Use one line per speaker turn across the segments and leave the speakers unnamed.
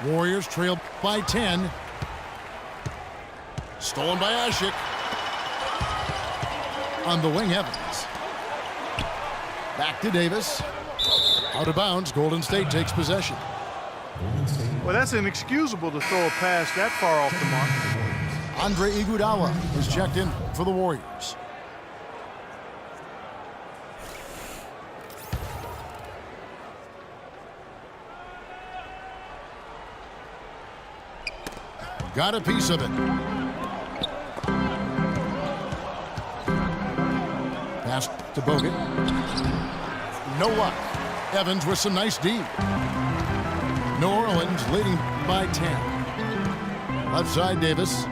Warriors trail by 10. Stolen by Ashik. On the wing, Evans. Back to Davis. Out of bounds. Golden State takes possession.
Well, that's inexcusable to throw a pass that far off the mark.
Andre Iguodala is checked in for the Warriors. Got a piece of it. Pass to Bogut. No luck. Evans with some nice D. New Orleans leading by 10. Left side, Davis.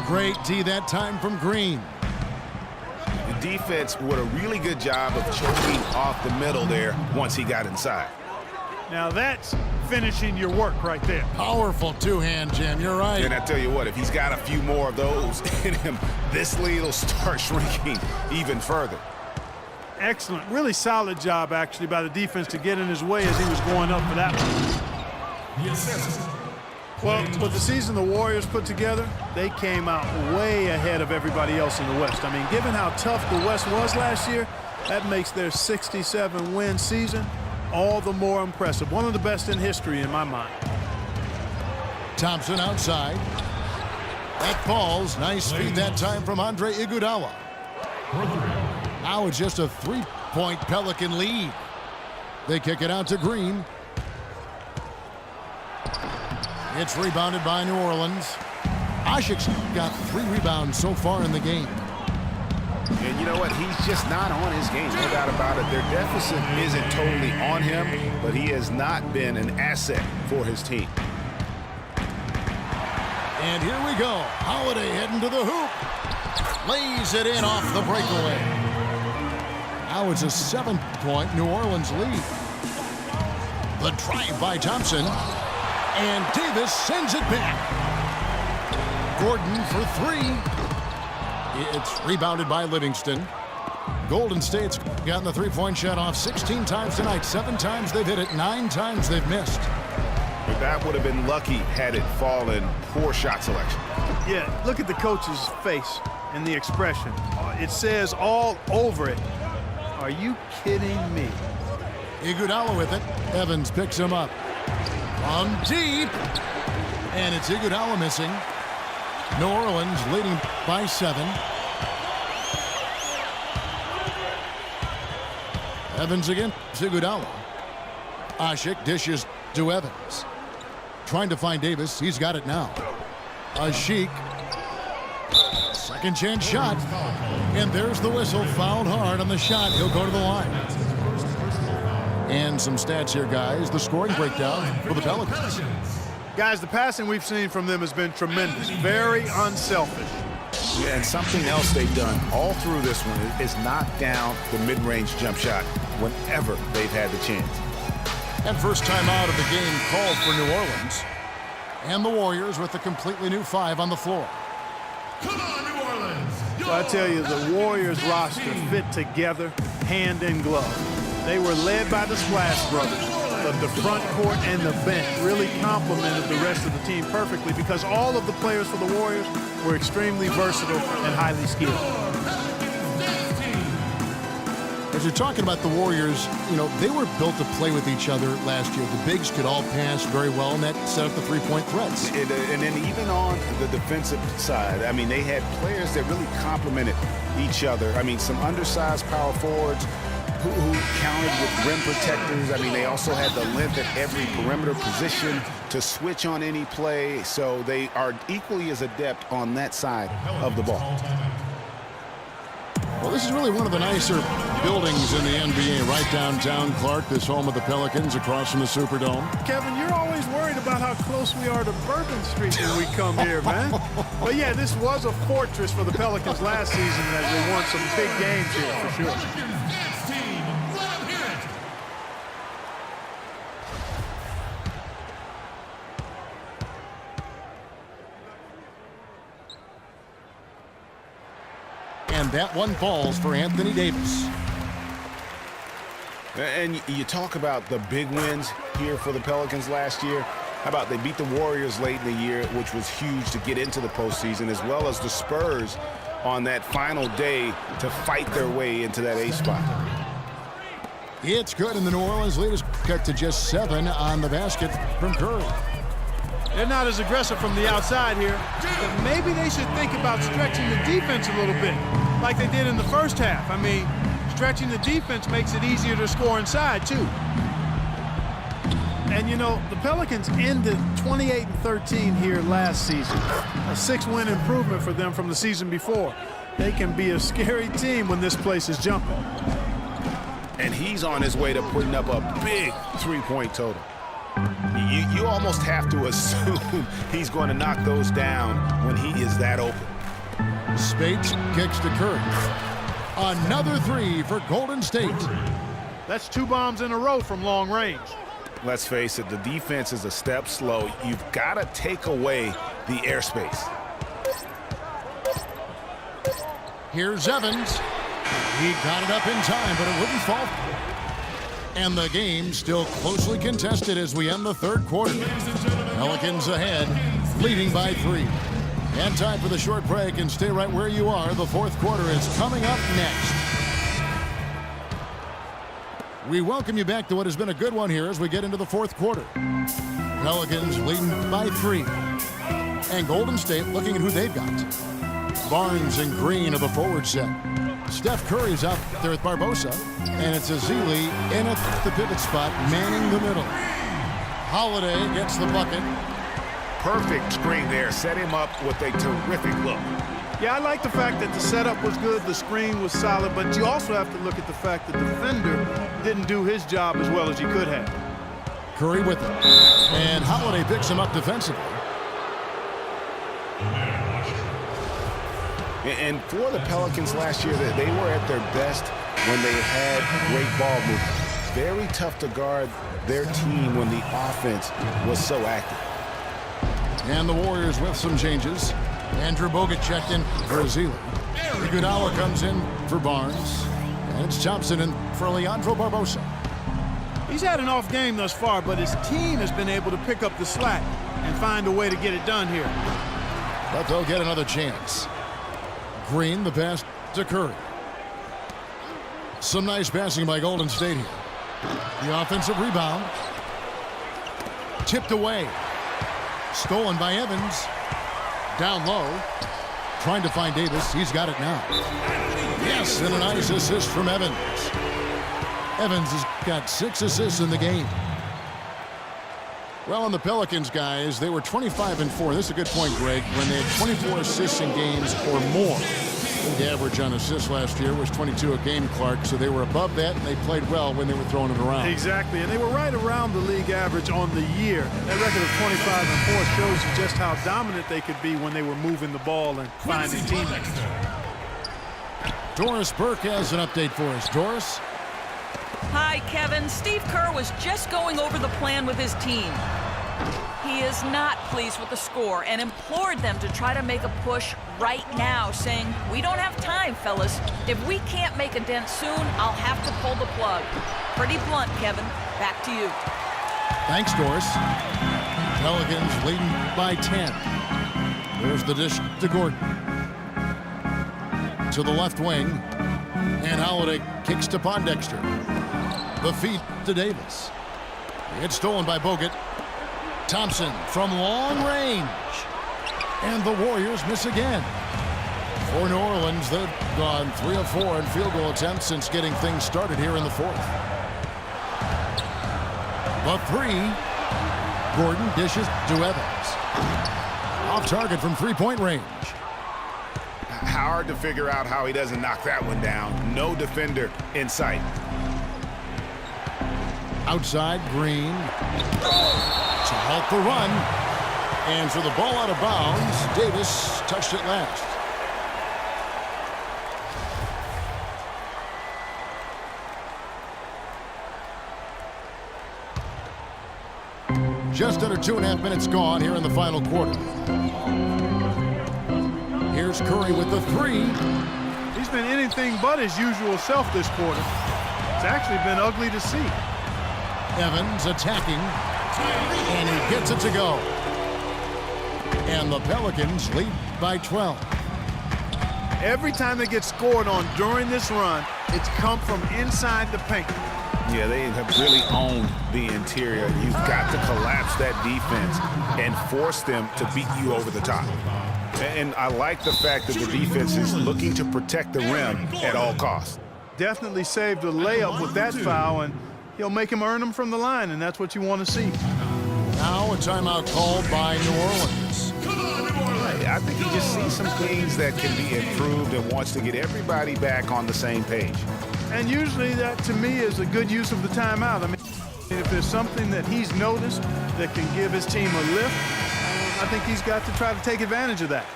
Great D that time from Green.
The defense did a really good job of choking off the middle there once he got inside.
Now that's finishing your work right there.
Powerful two-hand jam. You're right.
And I tell you what, if he's got a few more of those in him, this lead will start shrinking even further.
Excellent. Really solid job, actually, by the defense to get in his way as he was going up for that one. Well, with the season the Warriors put together, they came out way ahead of everybody else in the West. I mean, given how tough the West was last year, that makes their 67-win season all the more impressive. One of the best in history in my mind.
Thompson outside. That falls. Nice feed that time from Andre Iguodala. Now it's just a three-point Pelican lead. They kick it out to Green. It's rebounded by New Orleans. Ashik's got 3 rebounds so far in the game.
And you know what? He's just not on his game. No doubt about it. Their deficit isn't totally on him, but he has not been an asset for his team.
And here we go. Holiday heading to the hoop. Lays it in off the breakaway. Now it's a 7-point New Orleans lead. The drive by Thompson. And Davis sends it back. Gordon for 3. It's rebounded by Livingston. Golden State's gotten the three-point shot off 16 times tonight. 7 times they've hit it, 9 times they've missed.
But that would have been lucky had it fallen. Poor shot selection.
Yeah, look at the coach's face and the expression. It says all over it. Are you kidding me?
Iguodala with it. Evans picks him up. From deep. And it's Iguodala missing. New Orleans leading by 7. Evans again. Iguodala. Ashik dishes to Evans. Trying to find Davis. He's got it now. Ashik. Second chance shot. And there's the whistle. Fouled hard on the shot. He'll go to the line. And some stats here, guys. The scoring breakdown for the Pelicans.
Guys, the passing we've seen from them has been tremendous. Very unselfish.
Yeah, and something else they've done all through this one is knock down the mid-range jump shot whenever they've had the chance.
And first time out of the game called for New Orleans. And the Warriors with a completely new 5 on the floor.
Come on, New Orleans!
So I tell you, the Warriors roster fit together, hand in glove. They were led by the Splash Brothers. But the front court and the bench really complemented the rest of the team perfectly because all of the players for the Warriors were extremely versatile and highly skilled.
As you're talking about the Warriors, you know, they were built to play with each other last year. The bigs could all pass very well, and that set up the three-point threats.
And then even on the defensive side, I mean, they had players that really complemented each other. I mean, some undersized power forwards who counted with rim protectors. I mean, they also had the length at every perimeter position to switch on any play. So they are equally as adept on that side of the ball.
Well, this is really one of the nicer buildings in the NBA right downtown, Clark, this home of the Pelicans across from the Superdome.
Kevin, you're always worried about how close we are to Bourbon Street when we come here, man. But yeah, this was a fortress for the Pelicans last season as they won some big games here for sure.
And that one falls for Anthony Davis.
And you talk about the big wins. here for the Pelicans last year. How about they beat the Warriors late in the year, which was huge to get into the postseason, as well as the Spurs on that final day to fight their way into that 8th spot.
It's good, and the New Orleans lead is cut to just 7 on the basket from Curry.
They're not as aggressive from the outside here, but maybe they should think about stretching the defense a little bit, like they did in the first half. I mean, stretching the defense makes it easier to score inside, too. And, you know, the Pelicans ended 28-13 here last season, a 6-win improvement for them from the season before. They can be a scary team when this place is jumping.
And he's on his way to putting up a big 3-point total. You almost have to assume he's going to knock those down when he is that open.
Speights kicks to Curry. Another 3 for Golden State.
That's 2 bombs in a row from long range.
Let's face it, the defense is a step slow. You've got to take away the airspace.
Here's Evans. He got it up in time, but it wouldn't fall. And the game still closely contested as we end the 3rd quarter. Pelicans ahead, leading by 3. And time for the short break, and stay right where you are. The 4th quarter is coming up next. We welcome you back to what has been a good one here as we get into the 4th quarter. Pelicans leading by 3. And Golden State looking at who they've got. Barnes and Green of the forward set. Steph Curry's out there with Barbosa. And it's Ezeli in at the pivot spot, manning the middle. Holiday gets the bucket.
Perfect screen there. Set him up with a terrific look.
Yeah, I like the fact that the setup was good, the screen was solid, but you also have to look at the fact that the defender didn't do his job as well as he could have.
Curry with it. And Holiday picks him up defensively.
And for the Pelicans last year, they were at their best when they had great ball movement. Very tough to guard their team when the offense was so active.
And the Warriors with some changes. Andrew Bogut checked in for Ezeli. Iguodala comes in for Barnes. And it's Thompson in for Leandro Barbosa.
He's had an off game thus far, but his team has been able to pick up the slack and find a way to get it done here.
But they'll get another chance. Green, the pass to Curry. Some nice passing by Golden State here. The offensive rebound. Tipped away. Stolen by Evans. Down low. Trying to find Davis. He's got it now. Yes, and a nice assist from Evans. Evans has got 6 assists in the game. Well, on the Pelicans, guys, they were 25-4. This is a good point, Greg. When they had 24 assists in games or more. The average on assists last year was 22 a game, Clark, so they were above that, and they played well when they were throwing it around.
Exactly, and they were right around the league average on the year. That record of 25-4 shows you just how dominant they could be when they were moving the ball and finding teammates.
Doris Burke has an update for us. Doris?
Hi, Kevin. Steve Kerr was just going over the plan with his team. He is not pleased with the score and implored them to try to make a push right now, saying, "We don't have time, fellas. If we can't make a dent soon, I'll have to pull the plug." Pretty blunt, Kevin. Back to you.
Thanks, Doris. Pelicans leading by 10. There's the dish to Gordon. To the left wing. And Holiday kicks to Pondexter. The feed to Davis. It's stolen by Bogut. Thompson from long range. And the Warriors miss again. For New Orleans, they've gone 3 of 4 in field goal attempts since getting things started here in the 4th. The 3. Gordon dishes to Evans. Off target from 3-point range.
Hard to figure out how he doesn't knock that one down. No defender in sight.
Outside, Green. To halt the run. And for the ball out of bounds, Davis touched it last. Just under 2.5 minutes gone here in the final quarter. Here's Curry with the 3.
He's been anything but his usual self this quarter. It's actually been ugly to see.
Evans attacking, and he gets it to go. And the Pelicans lead by 12.
Every time they get scored on during this run, it's come from inside the paint.
Yeah, they have really owned the interior. You've got to collapse that defense and force them to beat you over the top. And I like the fact that the defense is looking to protect the rim at all costs.
Definitely saved a layup with that foul, and he'll make him earn them from the line, and that's what you want to see.
Now a timeout called by New Orleans.
I think he just sees some things that can be improved and wants to get everybody back on the same page.
And usually that, to me, is a good use of the timeout. I mean, if there's something that he's noticed that can give his team a lift, I think he's got to try to take advantage of that.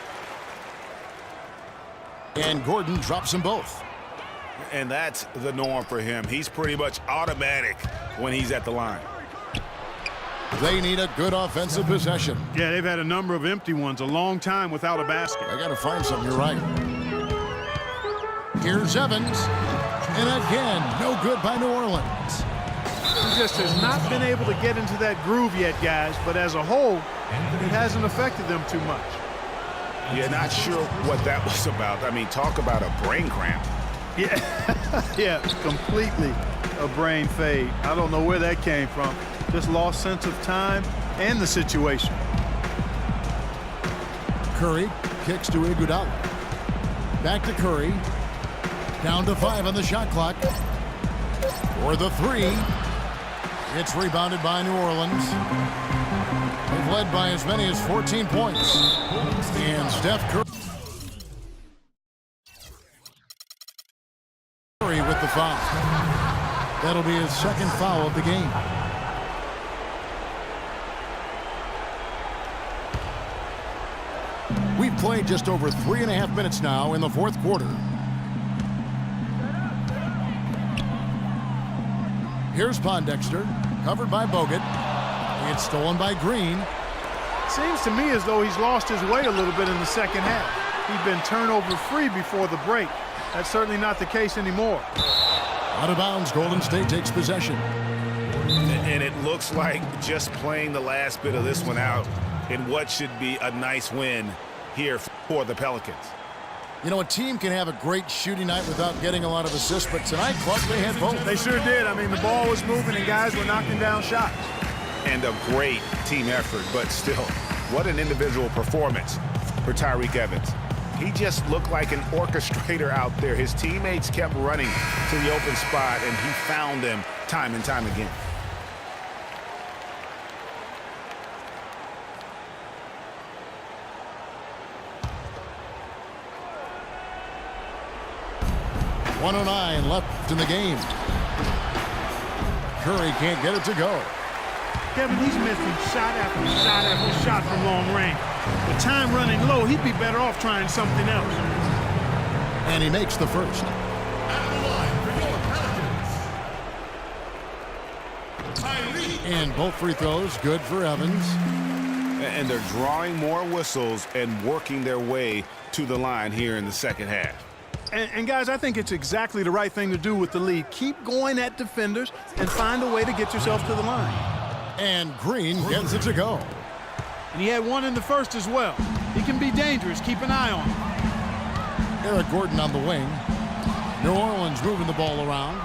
And Gordon drops them both.
And that's the norm for him. He's pretty much automatic when he's at the line.
They need a good offensive possession.
Yeah, they've had a number of empty ones, a long time without a basket.
I got to find something. You're right. Here's Evans. And again, no good by New Orleans.
He just has not been able to get into that groove yet, guys, but as a whole, it hasn't affected them too much.
Yeah, not sure what that was about. I mean, talk about a brain cramp.
Yeah, yeah, completely a brain fade. I don't know where that came from. Just lost sense of time and the situation.
Curry kicks to Iguodala. Back to Curry. Down to 5 on the shot clock. For the 3. It's rebounded by New Orleans. They've led by as many as 14 points. And Steph Curry with the foul. That'll be his second foul of the game. We've played just over 3.5 minutes now in the fourth quarter. Here's Pondexter, covered by Bogut. It's stolen by Green.
Seems to me as though he's lost his way a little bit in the second half. He'd been turnover free before the break. That's certainly not the case anymore.
Out of bounds, Golden State takes possession.
And it looks like just playing the last bit of this one out in what should be a nice win here for the Pelicans.
You know, a team can have a great shooting night without getting a lot of assists, but tonight, Clark, they had both.
They sure did. I mean, the ball was moving and guys were knocking down shots.
And a great team effort, but still, what an individual performance for Tyreke Evans. He just looked like an orchestrator out there. His teammates kept running to the open spot, and he found them time and time again.
.109 left in the game. Curry can't get it to go.
Kevin, he's missing shot after shot after shot from long range. With time running low, he'd be better off trying something else.
And he makes the first. And both free throws good for Evans.
And they're drawing more whistles and working their way to the line here in the second half.
And guys, I think it's exactly the right thing to do with the lead. Keep going at defenders and find a way to get yourself to the line.
And Green gets it to go.
And he had one in the first as well. He can be dangerous. Keep an eye on him.
Eric Gordon on the wing. New Orleans moving the ball around.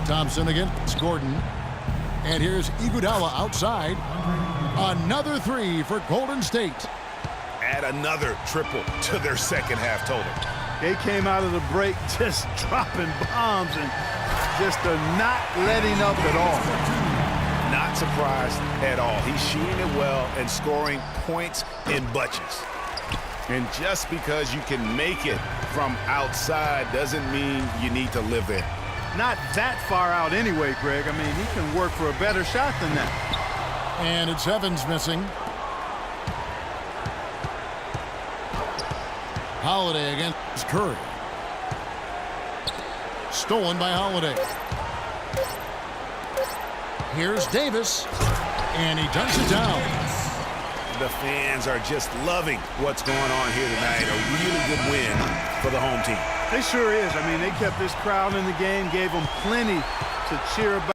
Thompson against Gordon. And here's Iguodala outside. Another 3 for Golden State.
Add another triple to their second half total.
They came out of the break just dropping bombs and just not letting up at all.
Not surprised at all. He's shooting it well and scoring points in bunches. And just because you can make it from outside doesn't mean you need to live there.
Not that far out anyway, Greg. I mean, he can work for a better shot than that.
And it's Evans missing. Holiday against Curry. Stolen by Holiday. Here's Davis. And he dunks it down.
The fans are just loving what's going on here tonight. A really good win for the home team.
It sure is. I mean, they kept this crowd in the game, gave them plenty to cheer about.